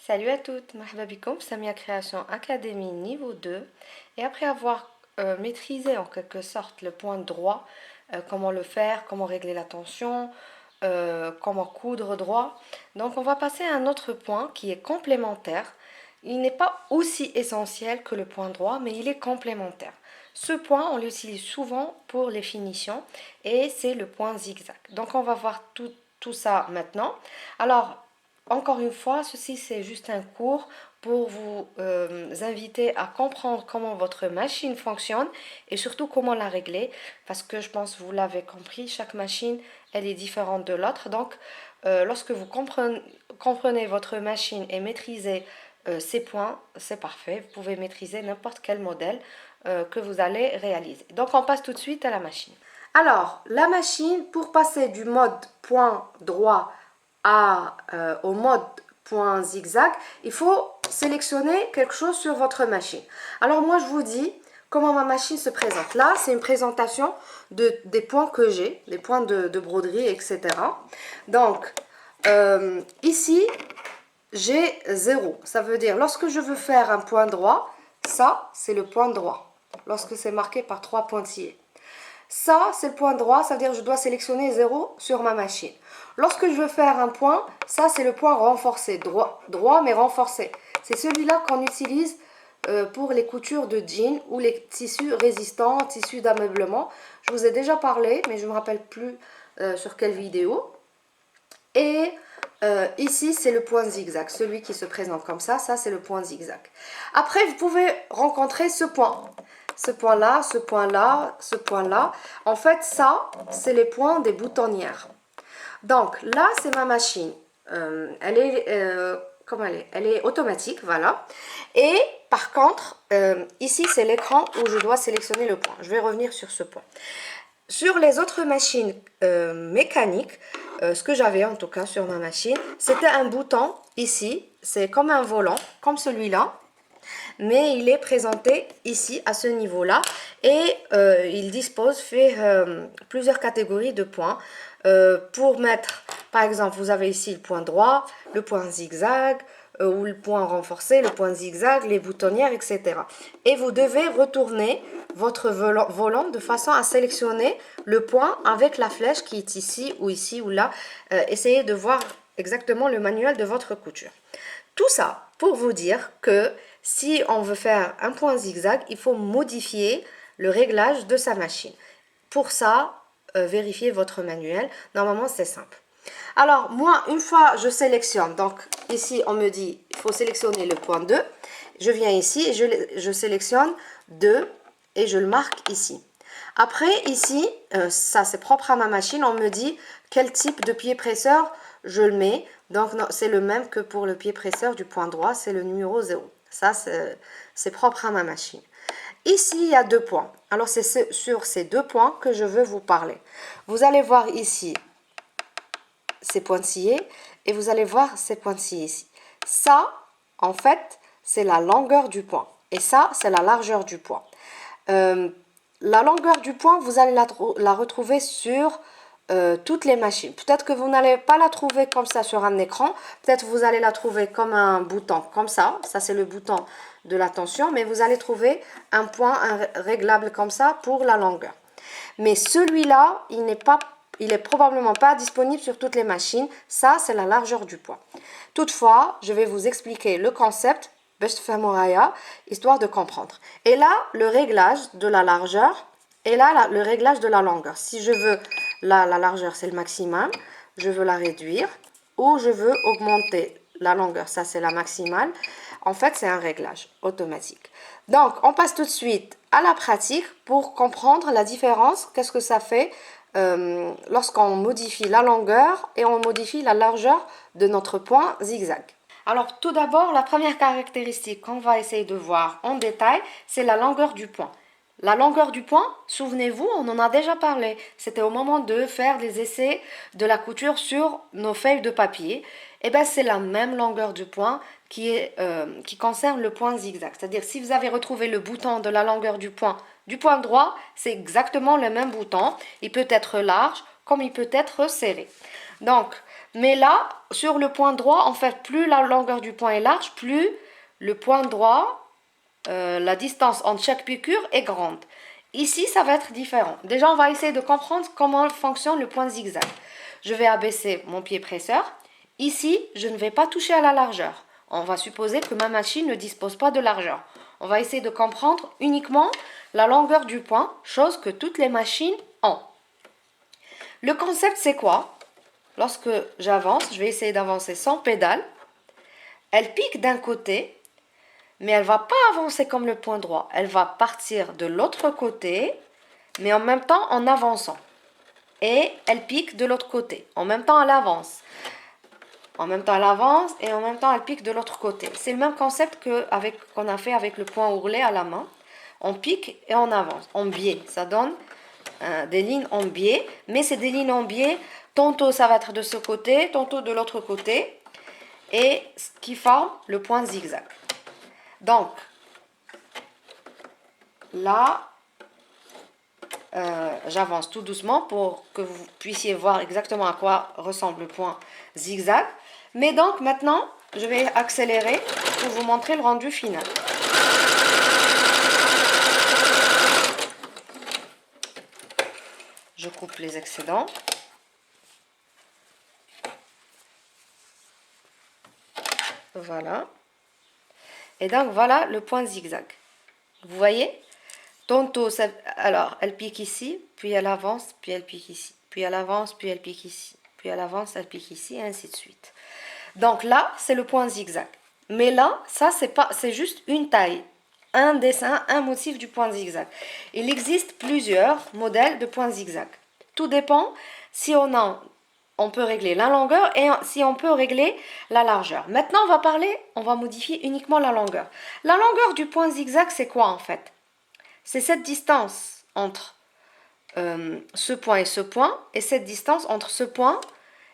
Salut à toutes, marhaba bikoum, Samia Création Académie niveau 2. Et après avoir maîtrisé en quelque sorte le point droit, comment le faire, comment régler la tension, comment coudre droit, donc on va passer à un autre point qui est complémentaire. Il n'est pas aussi essentiel que le point droit, mais il est complémentaire. Ce point, on l'utilise souvent pour les finitions et c'est le point zigzag. Donc on va voir tout ça maintenant. Alors, encore une fois, ceci c'est juste un cours pour vous inviter à comprendre comment votre machine fonctionne et surtout comment la régler parce que je pense que vous l'avez compris, chaque machine elle est différente de l'autre. Donc lorsque vous comprenez votre machine et maîtrisez ces points, c'est parfait. Vous pouvez maîtriser n'importe quel modèle que vous allez réaliser. Donc on passe tout de suite à la machine. Alors, la machine, pour passer du mode point droit au mode point zigzag, il faut sélectionner quelque chose sur votre machine. Alors moi, je vous dis comment ma machine se présente. Là, c'est une présentation des points que j'ai, des points de broderie, etc. Donc, ici, j'ai 0. Ça veut dire, lorsque je veux faire un point droit, ça, c'est le point droit. Lorsque c'est marqué par 3 pointillés. Ça, c'est le point droit, ça veut dire que je dois sélectionner 0 sur ma machine. Lorsque je veux faire un point, ça, c'est le point renforcé, droit mais renforcé. C'est celui-là qu'on utilise pour les coutures de jeans ou les tissus résistants, tissus d'ameublement. Je vous ai déjà parlé, mais je ne me rappelle plus sur quelle vidéo. Et ici, c'est le point zigzag, celui qui se présente comme ça c'est le point zigzag. Après, vous pouvez rencontrer ce point. Ce point-là, ce point-là, ce point-là. En fait, ça, c'est les points des boutonnières. Donc, là, c'est ma machine. Elle est, comment elle est? Elle est automatique, voilà. Et par contre, ici, c'est l'écran où je dois sélectionner le point. Je vais revenir sur ce point. Sur les autres machines mécaniques, ce que j'avais en tout cas sur ma machine, c'était un bouton ici. C'est comme un volant, comme celui-là. Mais il est présenté ici à ce niveau-là et il dispose, fait plusieurs catégories de points pour mettre, par exemple, vous avez ici le point droit, le point zigzag ou le point renforcé, le point zigzag, les boutonnières, etc. Et vous devez retourner votre volant de façon à sélectionner le point avec la flèche qui est ici ou là. Essayez de voir exactement le manuel de votre couture. Tout ça pour vous dire que si on veut faire un point zigzag, il faut modifier le réglage de sa machine. Pour ça, vérifiez votre manuel. Normalement, c'est simple. Alors, moi, une fois je sélectionne, donc ici, on me dit il faut sélectionner le point 2. Je viens ici et je sélectionne 2 et je le marque ici. Après, ici, ça c'est propre à ma machine, on me dit quel type de pied presseur je le mets. Donc, c'est le même que pour le pied presseur du point droit, c'est le numéro 0. Ça, c'est propre à ma machine. Ici, il y a 2 points. Alors, c'est sur ces 2 points que je veux vous parler. Vous allez voir ici ces pointillés et vous allez voir ces pointillés ici. Ça, en fait, c'est la longueur du point. Et ça, c'est la largeur du point. La longueur du point, vous allez la retrouver sur toutes les machines. Peut-être que vous n'allez pas la trouver comme ça sur un écran. Peut-être que vous allez la trouver comme un bouton, comme ça. Ça, c'est le bouton de la tension. Mais vous allez trouver un point réglable comme ça pour la longueur. Mais celui-là, il est probablement pas disponible sur toutes les machines. Ça, c'est la largeur du point. Toutefois, je vais vous expliquer le concept, histoire de comprendre. Et là, le réglage de la largeur et là, le réglage de la longueur. Si je veux, la largeur, c'est le maximum. Je veux la réduire ou je veux augmenter la longueur. Ça, c'est la maximale. En fait, c'est un réglage automatique. Donc, on passe tout de suite à la pratique pour comprendre la différence. Qu'est-ce que ça fait lorsqu'on modifie la longueur et on modifie la largeur de notre point zigzag. Alors, tout d'abord, la première caractéristique qu'on va essayer de voir en détail, c'est la longueur du point. La longueur du point, souvenez-vous, on en a déjà parlé. C'était au moment de faire des essais de la couture sur nos feuilles de papier. Et bien, c'est la même longueur du point qui concerne le point zigzag. C'est-à-dire, si vous avez retrouvé le bouton de la longueur du point droit, c'est exactement le même bouton. Il peut être large comme il peut être serré. Donc, Mais là, sur le point droit, en fait, plus la longueur du point est large, plus le point droit, la distance entre chaque piqûre est grande. Ici, ça va être différent. Déjà, on va essayer de comprendre comment fonctionne le point zigzag. Je vais abaisser mon pied presseur. Ici, je ne vais pas toucher à la largeur. On va supposer que ma machine ne dispose pas de largeur. On va essayer de comprendre uniquement la longueur du point, chose que toutes les machines ont. Le concept, c'est quoi? Lorsque j'avance, je vais essayer d'avancer sans pédale. Elle pique d'un côté, mais elle ne va pas avancer comme le point droit. Elle va partir de l'autre côté, mais en même temps en avançant. Et elle pique de l'autre côté. En même temps, elle avance. En même temps, elle avance et en même temps, elle pique de l'autre côté. C'est le même concept qu'on a fait avec le point ourlet à la main. On pique et on avance, en biais. Ça donne des lignes en biais, mais c'est des lignes en biais. Tantôt, ça va être de ce côté, tantôt de l'autre côté, et ce qui forme le point zigzag. Donc, là, j'avance tout doucement pour que vous puissiez voir exactement à quoi ressemble le point zigzag. Mais donc, maintenant, je vais accélérer pour vous montrer le rendu final. Je coupe les excédents. Voilà. Et donc, voilà le point zigzag. Vous voyez? Tantôt, alors, elle pique ici, puis elle avance, puis elle pique ici. Puis elle avance, puis elle pique ici. Puis elle avance, elle pique ici, et ainsi de suite. Donc là, c'est le point zigzag. Mais là, ça, c'est juste une taille. Un dessin, un motif du point zigzag. Il existe plusieurs modèles de points zigzag. Tout dépend si on peut régler la longueur et si on peut régler la largeur. Maintenant, on va modifier uniquement la longueur. La longueur du point zigzag, c'est quoi en fait? C'est cette distance entre ce point et cette distance entre ce point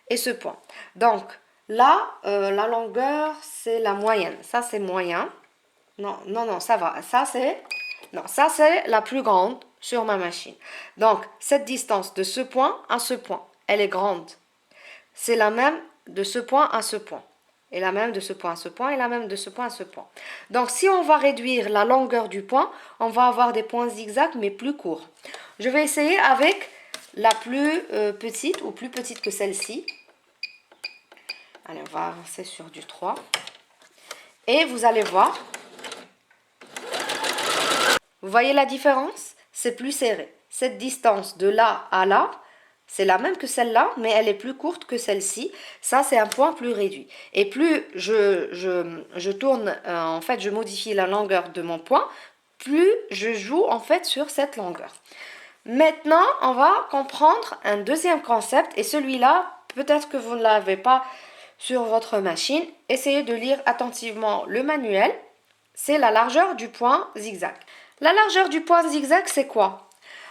et ce point. Donc, là, la longueur, c'est la moyenne. Ça, c'est moyen. Non, ça va. Ça, c'est la plus grande sur ma machine. Donc, cette distance de ce point à ce point, elle est grande. C'est la même de ce point à ce point. Et la même de ce point à ce point, et la même de ce point à ce point. Donc, si on va réduire la longueur du point, on va avoir des points zigzags, mais plus courts. Je vais essayer avec la plus petite, ou plus petite que celle-ci. Allez, on va avancer sur du 3. Et vous allez voir. Vous voyez la différence? C'est plus serré. Cette distance de là à là, c'est la même que celle-là, mais elle est plus courte que celle-ci. Ça, c'est un point plus réduit. Et plus je tourne, en fait, je modifie la longueur de mon point, plus je joue, en fait, sur cette longueur. Maintenant, on va comprendre un deuxième concept. Et celui-là, peut-être que vous ne l'avez pas sur votre machine. Essayez de lire attentivement le manuel. C'est la largeur du point zigzag. La largeur du point zigzag, c'est quoi?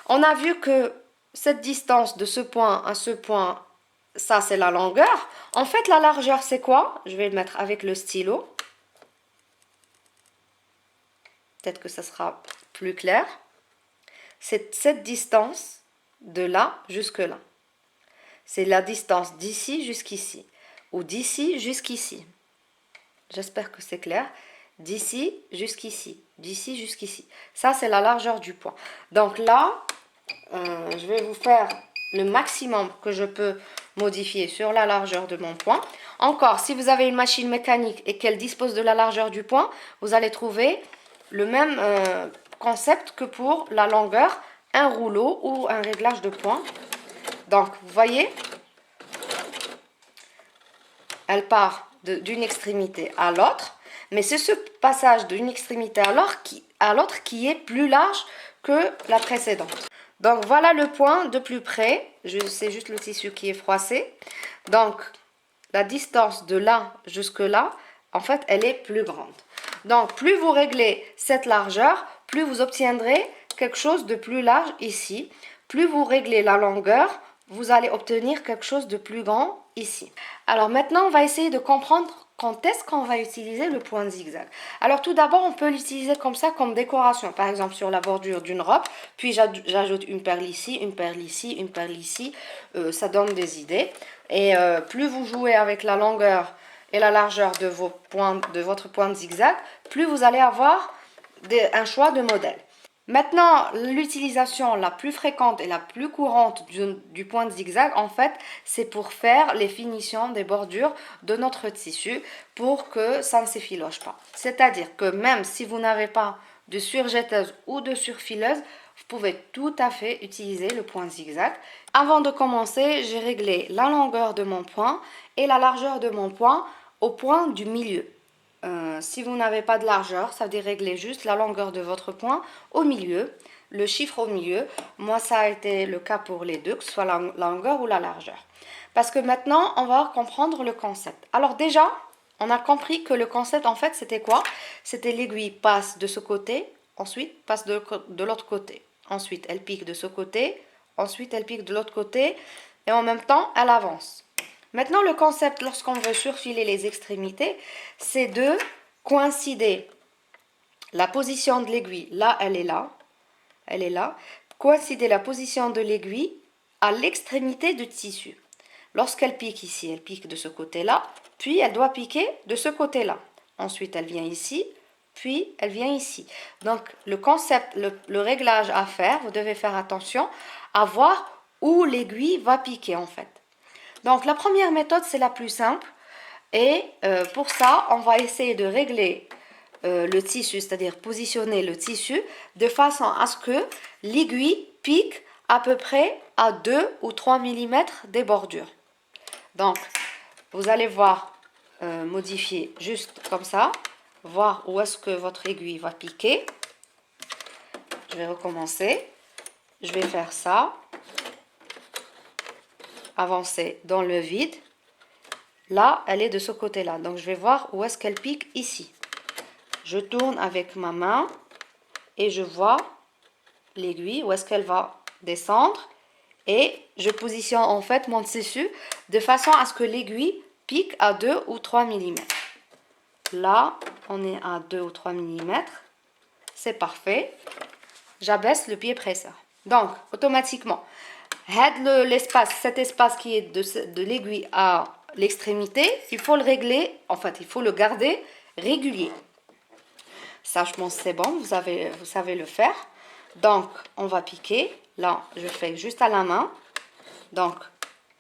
On a vu que cette distance de ce point à ce point, ça c'est la longueur. En fait, la largeur, c'est quoi? Je vais le mettre avec le stylo. Peut-être que ça sera plus clair. C'est cette distance de là jusque là. C'est la distance d'ici jusqu'ici. Ou d'ici jusqu'ici. J'espère que c'est clair. D'ici jusqu'ici. D'ici jusqu'ici. Ça, c'est la largeur du point. Donc là, je vais vous faire le maximum que je peux modifier sur la largeur de mon point. Encore, si vous avez une machine mécanique et qu'elle dispose de la largeur du point, vous allez trouver le même concept que pour la longueur, un rouleau ou un réglage de point. Donc, vous voyez, elle part d'une extrémité à l'autre, mais c'est ce passage d'une extrémité à l'autre qui est plus large que la précédente. Donc, voilà le point de plus près. C'est juste le tissu qui est froissé. Donc, la distance de là jusque là, en fait, elle est plus grande. Donc, plus vous réglez cette largeur, plus vous obtiendrez quelque chose de plus large ici. Plus vous réglez la longueur, vous allez obtenir quelque chose de plus grand ici. Alors maintenant, on va essayer de comprendre quand est-ce qu'on va utiliser le point zigzag? Alors tout d'abord, on peut l'utiliser comme ça, comme décoration. Par exemple, sur la bordure d'une robe, puis j'ajoute une perle ici, une perle ici, une perle ici. Ça donne des idées. Et plus vous jouez avec la longueur et la largeur de votre point de zigzag, plus vous allez avoir un choix de modèle. Maintenant, l'utilisation la plus fréquente et la plus courante du point de zigzag, en fait, c'est pour faire les finitions des bordures de notre tissu pour que ça ne s'effiloche pas. C'est-à-dire que même si vous n'avez pas de surjetteuse ou de surfileuse, vous pouvez tout à fait utiliser le point zigzag. Avant de commencer, j'ai réglé la longueur de mon point et la largeur de mon point au point du milieu. Si vous n'avez pas de largeur, ça veut dire régler juste la longueur de votre point au milieu, le chiffre au milieu. Moi, ça a été le cas pour les deux, que ce soit la longueur ou la largeur. Parce que maintenant, on va comprendre le concept. Alors déjà, on a compris que le concept, en fait, c'était quoi? C'était l'aiguille passe de ce côté, ensuite passe de l'autre côté. Ensuite, elle pique de ce côté, ensuite elle pique de l'autre côté, et en même temps, elle avance. Maintenant, le concept, lorsqu'on veut surfiler les extrémités, c'est de coïncider la position de l'aiguille. Là, elle est là. Elle est là. Coïncider la position de l'aiguille à l'extrémité du tissu. Lorsqu'elle pique ici, elle pique de ce côté-là, puis elle doit piquer de ce côté-là. Ensuite, elle vient ici, puis elle vient ici. Donc, le concept, le réglage à faire, vous devez faire attention à voir où l'aiguille va piquer en fait. Donc la première méthode, c'est la plus simple. Et pour ça, on va essayer de régler le tissu, c'est-à-dire positionner le tissu de façon à ce que l'aiguille pique à peu près à 2 ou 3 mm des bordures. Donc, vous allez voir modifier juste comme ça, voir où est-ce que votre aiguille va piquer. Je vais recommencer. Je vais faire ça. Avancer dans le vide. Là, elle est de ce côté-là. Donc, je vais voir où est-ce qu'elle pique ici. Je tourne avec ma main et je vois l'aiguille, où est-ce qu'elle va descendre. Et je positionne en fait mon tissu de façon à ce que l'aiguille pique à 2 ou 3 mm. Là, on est à 2 ou 3 mm. C'est parfait. J'abaisse le pied presseur. Donc, automatiquement, cet espace qui est de l'aiguille à l'extrémité, il faut le régler, en fait, il faut le garder régulier. Ça, je pense c'est bon, vous savez le faire. Donc, on va piquer. Là, je fais juste à la main. Donc,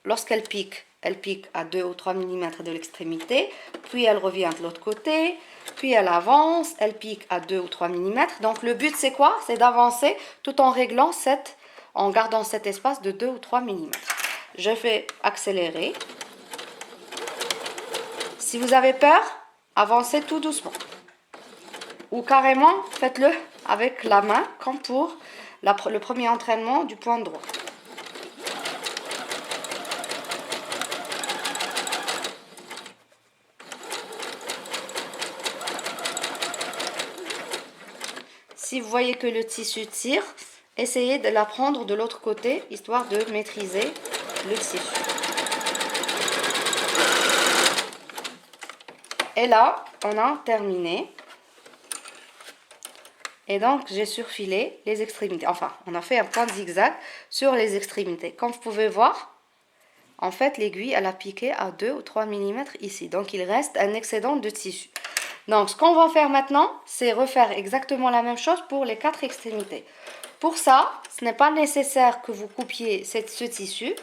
lorsqu'elle pique, elle pique à 2 ou 3 mm de l'extrémité. Puis, elle revient de l'autre côté. Puis, elle avance. Elle pique à 2 ou 3 mm. Donc, le but, c'est quoi? C'est d'avancer tout en réglant en gardant cet espace de 2 ou 3 mm. Je vais accélérer. Si vous avez peur, avancez tout doucement. Ou carrément, faites-le avec la main, comme pour le premier entraînement du point droit. Si vous voyez que le tissu tire, essayez de la prendre de l'autre côté, histoire de maîtriser le tissu. Et là, on a terminé. Et donc, j'ai surfilé les extrémités. Enfin, on a fait un point de zigzag sur les extrémités. Comme vous pouvez voir, en fait, l'aiguille, elle a piqué à 2 ou 3 mm ici. Donc, il reste un excédent de tissu. Donc, ce qu'on va faire maintenant, c'est refaire exactement la même chose pour les 4 extrémités. Pour ça, ce n'est pas nécessaire que vous coupiez ce tissu.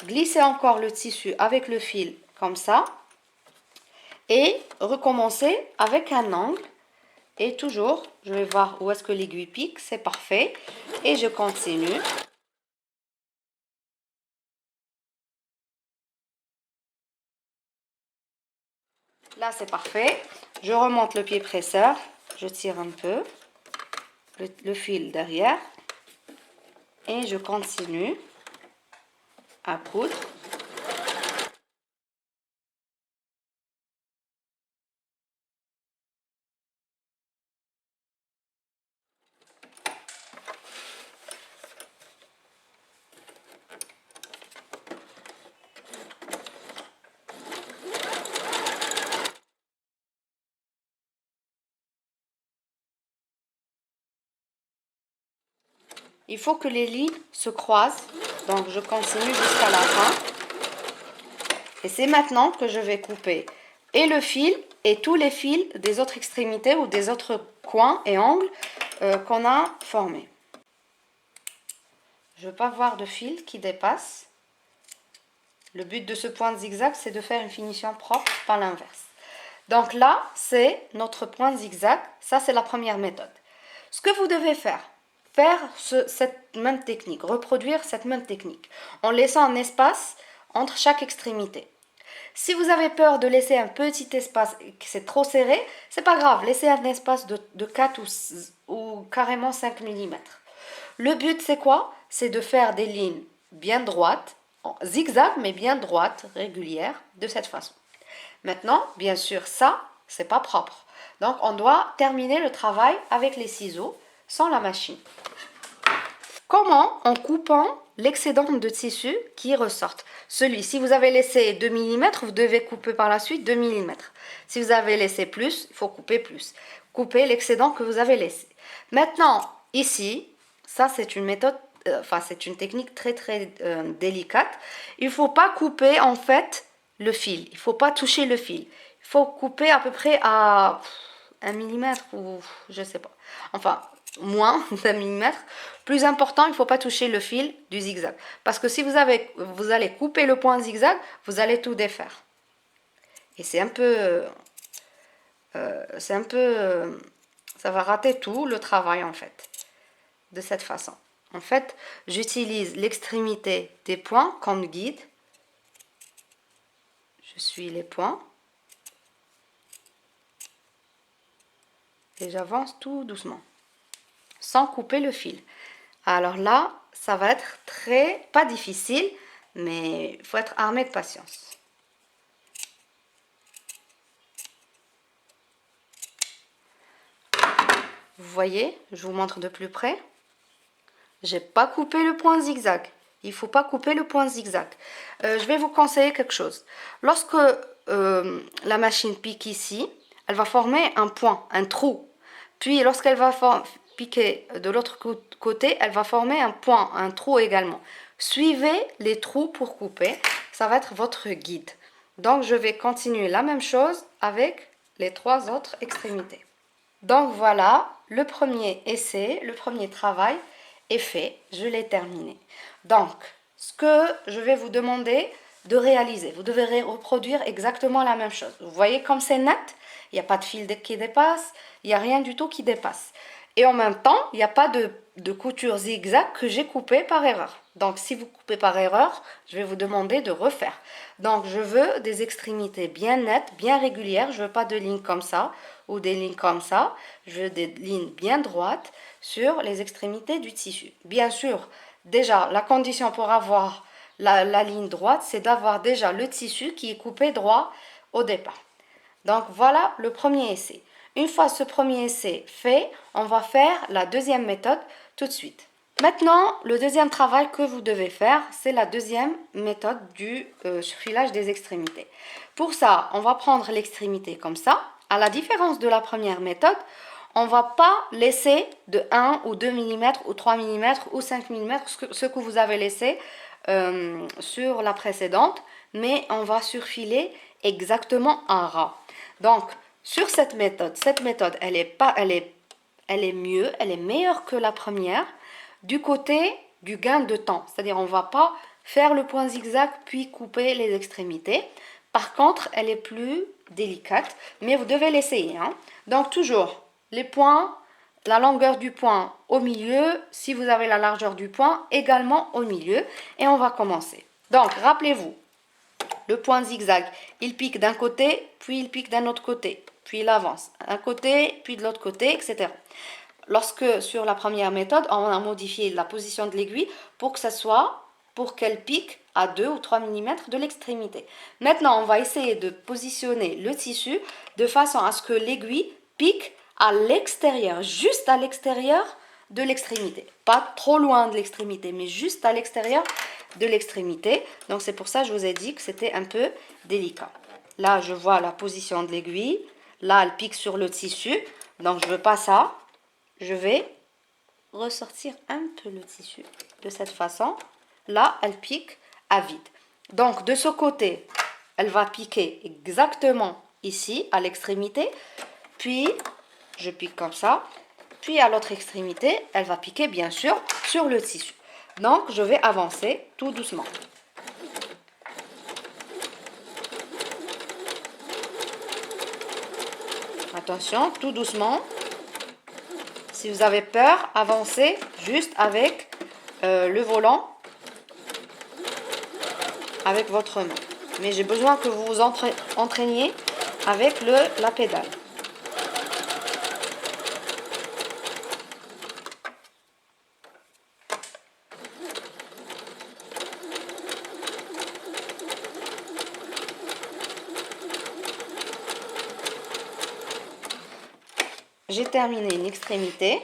Glissez encore le tissu avec le fil comme ça. Et recommencez avec un angle. Et toujours, je vais voir où est-ce que l'aiguille pique. C'est parfait. Et je continue. Là, c'est parfait. Je remonte le pied presseur. Je tire un peu le fil derrière. Et je continue à coudre. il faut que les lignes se croisent. Donc je continue jusqu'à la fin. Et c'est maintenant que je vais couper et le fil et tous les fils des autres extrémités ou des autres coins et angles qu'on a formés. Je ne veux pas voir de fil qui dépasse. Le but de ce point de zigzag, c'est de faire une finition propre, pas l'inverse. Donc là, c'est notre point de zigzag. Ça, c'est la première méthode. Ce que vous devez faire cette même technique, reproduire cette même technique, en laissant un espace entre chaque extrémité. Si vous avez peur de laisser un petit espace et que c'est trop serré, c'est pas grave, laissez un espace de 4 ou carrément 5 mm. Le but, c'est quoi? C'est de faire des lignes bien droites, zigzag, mais bien droites, régulières, de cette façon. Maintenant, bien sûr, ça, c'est pas propre. Donc, on doit terminer le travail avec les ciseaux, sans la machine. Comment? En coupant l'excédent de tissu qui ressortent. Si vous avez laissé 2 mm, vous devez couper par la suite 2 mm. Si vous avez laissé plus, il faut couper plus. Coupez l'excédent que vous avez laissé. Maintenant, ici, ça c'est une méthode, c'est une technique très délicate. Il ne faut pas couper en fait le fil. Il ne faut pas toucher le fil. Il faut couper à peu près à 1 mm ou je sais pas. Enfin, moins d'un millimètre. Plus important, il ne faut pas toucher le fil du zigzag. Parce que si vous allez couper le point zigzag, vous allez tout défaire. Et c'est un peu... ça va rater tout le travail en fait. De cette façon. En fait, j'utilise l'extrémité des points comme guide. Je suis les points. Et j'avance tout doucement. Sans couper le fil. Alors là, ça va être pas difficile, mais il faut être armé de patience. Vous voyez, je vous montre de plus près. J'ai pas coupé le point zigzag. Il faut pas couper le point zigzag. Je vais vous conseiller quelque chose. Lorsque la machine pique ici, elle va former un point, un trou. Puis lorsqu'elle va piquer de l'autre côté, elle va former un point, un trou également. Suivez les trous pour couper. Ça va être votre guide. Donc je vais continuer la même chose avec les 3 autres extrémités. Donc voilà, le premier essai, le premier travail est fait, je l'ai terminé. Donc, ce que je vais vous demander de réaliser, vous devez reproduire exactement la même chose. Vous voyez comme c'est net, il n'y a pas de fil qui dépasse, il n'y a rien du tout qui dépasse. Et en même temps, il n'y a pas de couture zigzag que j'ai coupée par erreur. Donc, si vous coupez par erreur, je vais vous demander de refaire. Donc, je veux des extrémités bien nettes, bien régulières. Je ne veux pas de lignes comme ça ou des lignes comme ça. Je veux des lignes bien droites sur les extrémités du tissu. Bien sûr, déjà, la condition pour avoir la ligne droite, c'est d'avoir déjà le tissu qui est coupé droit au départ. Donc, voilà le premier essai. Une fois ce premier essai fait, on va faire la deuxième méthode tout de suite. Maintenant, le deuxième travail que vous devez faire, c'est la deuxième méthode du surfilage des extrémités. Pour ça, on va prendre l'extrémité comme ça. À la différence de la première méthode, on ne va pas laisser de 1 ou 2 mm ou 3 mm ou 5 mm, ce que vous avez laissé sur la précédente, mais on va surfiler exactement un ras. Donc, sur cette méthode, elle est mieux, elle est meilleure que la première du côté du gain de temps. C'est-à-dire, on ne va pas faire le point zigzag puis couper les extrémités. Par contre, elle est plus délicate, mais vous devez l'essayer. Hein. Donc, toujours les points, la longueur du point au milieu, si vous avez la largeur du point, également au milieu. Et on va commencer. Donc, rappelez-vous, le point zigzag, il pique d'un côté, puis il pique d'un autre côté. Puis il avance d'un côté, puis de l'autre côté, etc. Lorsque sur la première méthode, on a modifié la position de l'aiguille pour qu'elle pique à 2 ou 3 mm de l'extrémité. Maintenant, on va essayer de positionner le tissu de façon à ce que l'aiguille pique à l'extérieur, juste à l'extérieur de l'extrémité. Pas trop loin de l'extrémité, mais juste à l'extérieur de l'extrémité. Donc c'est pour ça que je vous ai dit que c'était un peu délicat. Là, je vois la position de l'aiguille. Là, elle pique sur le tissu. Donc, je ne veux pas ça. Je vais ressortir un peu le tissu de cette façon. Là, elle pique à vide. Donc, de ce côté, elle va piquer exactement ici, à l'extrémité. Puis, je pique comme ça. Puis, à l'autre extrémité, elle va piquer, bien sûr, sur le tissu. Donc, je vais avancer tout doucement. Attention, tout doucement. Si vous avez peur, avancez juste avec le volant, avec votre main. Mais j'ai besoin que vous vous entraîniez avec la pédale. J'ai terminé une extrémité.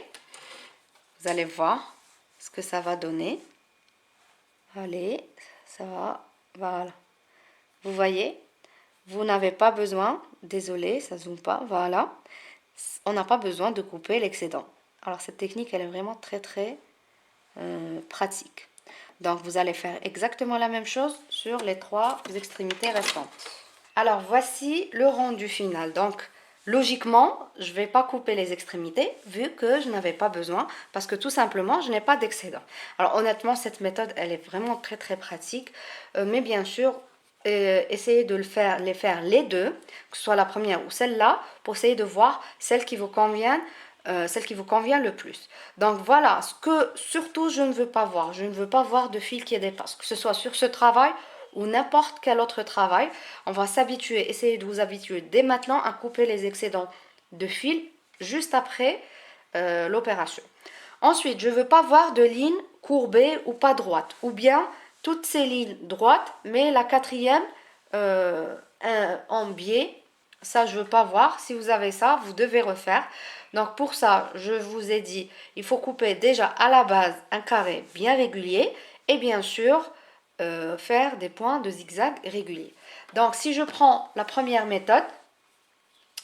Vous allez voir ce que ça va donner. Allez, ça va. Voilà. Vous voyez, vous n'avez pas besoin, désolé, ça zoome pas, voilà. On n'a pas besoin de couper l'excédent. Alors cette technique, elle est vraiment très pratique. Donc vous allez faire exactement la même chose sur les 3 extrémités restantes. Alors voici le rendu final. Donc logiquement, je ne vais pas couper les extrémités vu que je n'avais pas besoin parce que tout simplement, je n'ai pas d'excédent. Alors honnêtement, cette méthode, elle est vraiment très pratique. Mais bien sûr, essayez de les faire les deux, que ce soit la première ou celle-là, pour essayer de voir celle qui vous convient le plus. Donc voilà, ce que surtout je ne veux pas voir. Je ne veux pas voir de fil qui dépasse, que ce soit sur ce travail ou n'importe quel autre travail. On va s'habituer, essayer de vous habituer dès maintenant à couper les excédents de fil juste après l'opération. Ensuite, je ne veux pas voir de lignes courbées ou pas droites, ou bien toutes ces lignes droites, mais la quatrième en biais. Ça, je ne veux pas voir. Si vous avez ça, vous devez refaire. Donc pour ça, je vous ai dit, il faut couper déjà à la base un carré bien régulier et bien sûr faire des points de zigzag réguliers. Donc si je prends la première méthode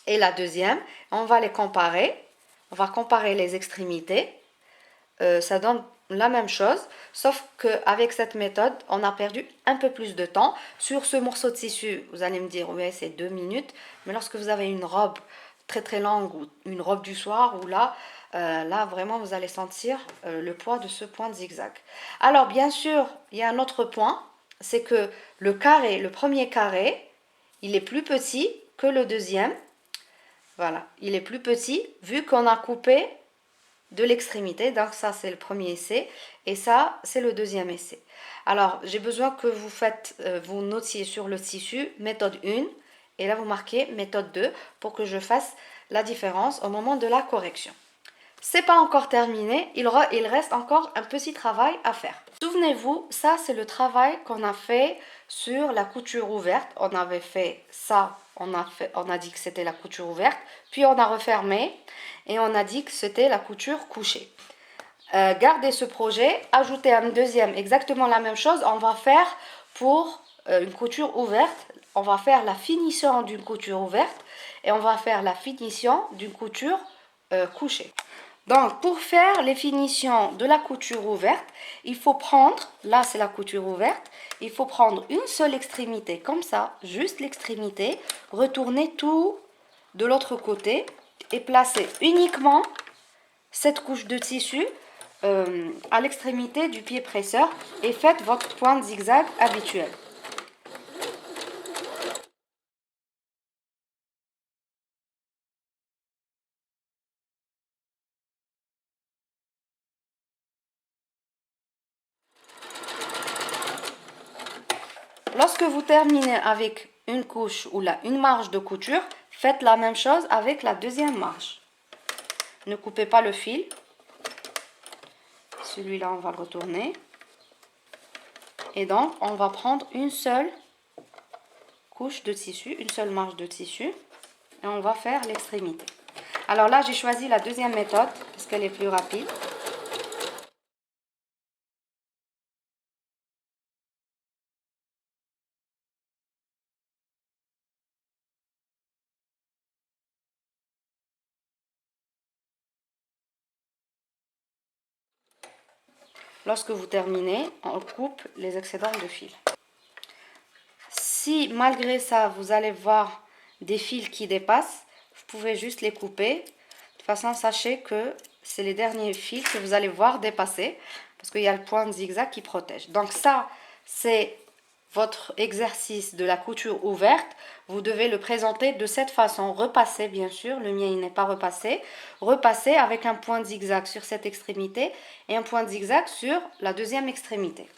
et la deuxième, on va les comparer. On va comparer les extrémités. Ça donne la même chose, sauf qu'avec cette méthode, on a perdu un peu plus de temps. Sur ce morceau de tissu, vous allez me dire, oui, c'est 2 minutes, mais lorsque vous avez une robe très longue ou une robe du soir, ou là vraiment, vous allez sentir le poids de ce point de zigzag. Alors, bien sûr, il y a un autre point, c'est que le premier carré, il est plus petit que le deuxième. Voilà, il est plus petit vu qu'on a coupé de l'extrémité. Donc ça, c'est le premier essai et ça, c'est le deuxième essai. Alors, j'ai besoin que vous notiez sur le tissu méthode 1 et là, vous marquez méthode 2 pour que je fasse la différence au moment de la correction. C'est pas encore terminé, il reste encore un petit travail à faire. Souvenez-vous, ça c'est le travail qu'on a fait sur la couture ouverte. On avait fait ça, on a dit que c'était la couture ouverte, puis on a refermé et on a dit que c'était la couture couchée. Gardez ce projet, ajoutez un deuxième, exactement la même chose. On va faire pour une couture ouverte, on va faire la finition d'une couture ouverte et on va faire la finition d'une couture couchée. Donc, pour faire les finitions de la couture ouverte, il faut prendre, là c'est la couture ouverte, il faut prendre une seule extrémité comme ça, juste l'extrémité, retourner tout de l'autre côté et placer uniquement cette couche de tissu à l'extrémité du pied presseur et faites votre point de zigzag habituel. Lorsque vous terminez avec une couche ou une marge de couture, faites la même chose avec la deuxième marge. Ne coupez pas le fil. Celui-là, on va le retourner. Et donc, on va prendre une seule couche de tissu, une seule marge de tissu. Et on va faire l'extrémité. Alors là, j'ai choisi la deuxième méthode parce qu'elle est plus rapide. lorsque vous terminez, on coupe les excédents de fil. Si malgré ça, vous allez voir des fils qui dépassent, vous pouvez juste les couper. De toute façon, sachez que c'est les derniers fils que vous allez voir dépasser parce qu'il y a le point de zigzag qui protège. Donc ça, c'est votre exercice de la couture ouverte. Vous devez le présenter de cette façon. Repasser, bien sûr, le mien il n'est pas repassé. Repasser avec un point de zigzag sur cette extrémité et un point de zigzag sur la deuxième extrémité.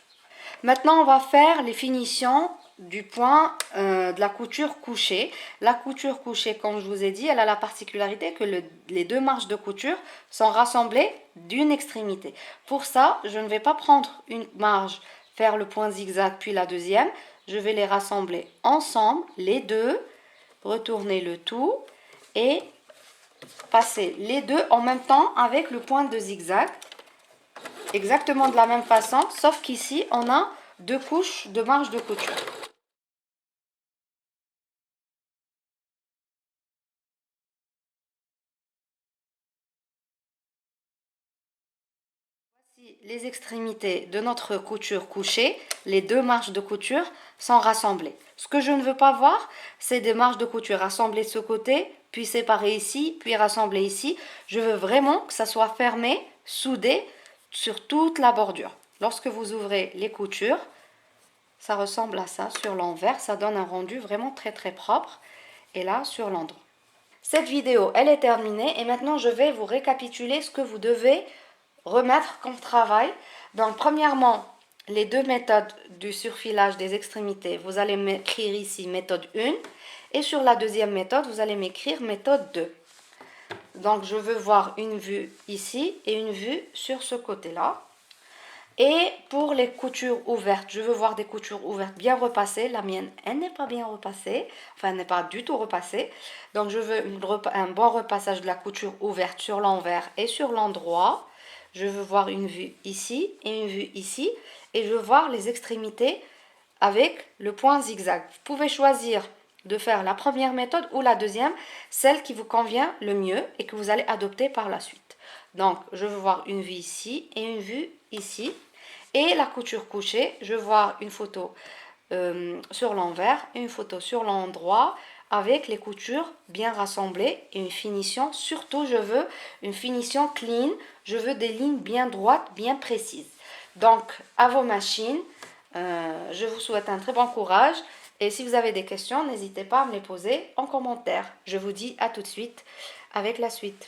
Maintenant, on va faire les finitions du point de la couture couchée. La couture couchée, comme je vous ai dit, elle a la particularité que les deux marges de couture sont rassemblées d'une extrémité. Pour ça, je ne vais pas prendre une marge, faire le point zigzag puis la deuxième. Je vais les rassembler ensemble, les deux, retourner le tout et passer les deux en même temps avec le point de zigzag. Exactement de la même façon, sauf qu'ici, on a deux couches de marge de couture. Voici les extrémités de notre couture couchée. Les deux marges de couture sont rassemblées. Ce que je ne veux pas voir, c'est des marges de couture rassemblées de ce côté, puis séparées ici, puis rassemblées ici. Je veux vraiment que ça soit fermé, soudé sur toute la bordure. Lorsque vous ouvrez les coutures, ça ressemble à ça sur l'envers. Ça donne un rendu vraiment très très propre. Et là, sur l'endroit. Cette vidéo, elle est terminée et maintenant je vais vous récapituler ce que vous devez remettre comme travail. Donc premièrement, les deux méthodes du surfilage des extrémités, vous allez m'écrire ici méthode 1 et sur la deuxième méthode, vous allez m'écrire méthode 2. Donc je veux voir une vue ici et une vue sur ce côté-là. Et pour les coutures ouvertes, je veux voir des coutures ouvertes bien repassées. La mienne, elle n'est pas bien repassée. Enfin, elle n'est pas du tout repassée. Donc, je veux un bon repassage de la couture ouverte sur l'envers et sur l'endroit. Je veux voir une vue ici et une vue ici. Et je veux voir les extrémités avec le point zigzag. Vous pouvez choisir de faire la première méthode ou la deuxième, celle qui vous convient le mieux et que vous allez adopter par la suite. Donc, je veux voir une vue ici et une vue ici. Et la couture couchée, je veux voir une photo sur l'envers et une photo sur l'endroit avec les coutures bien rassemblées et une finition. Surtout, je veux une finition clean. Je veux des lignes bien droites, bien précises. Donc, à vos machines, je vous souhaite un très bon courage. Et si vous avez des questions, n'hésitez pas à me les poser en commentaire. Je vous dis à tout de suite avec la suite.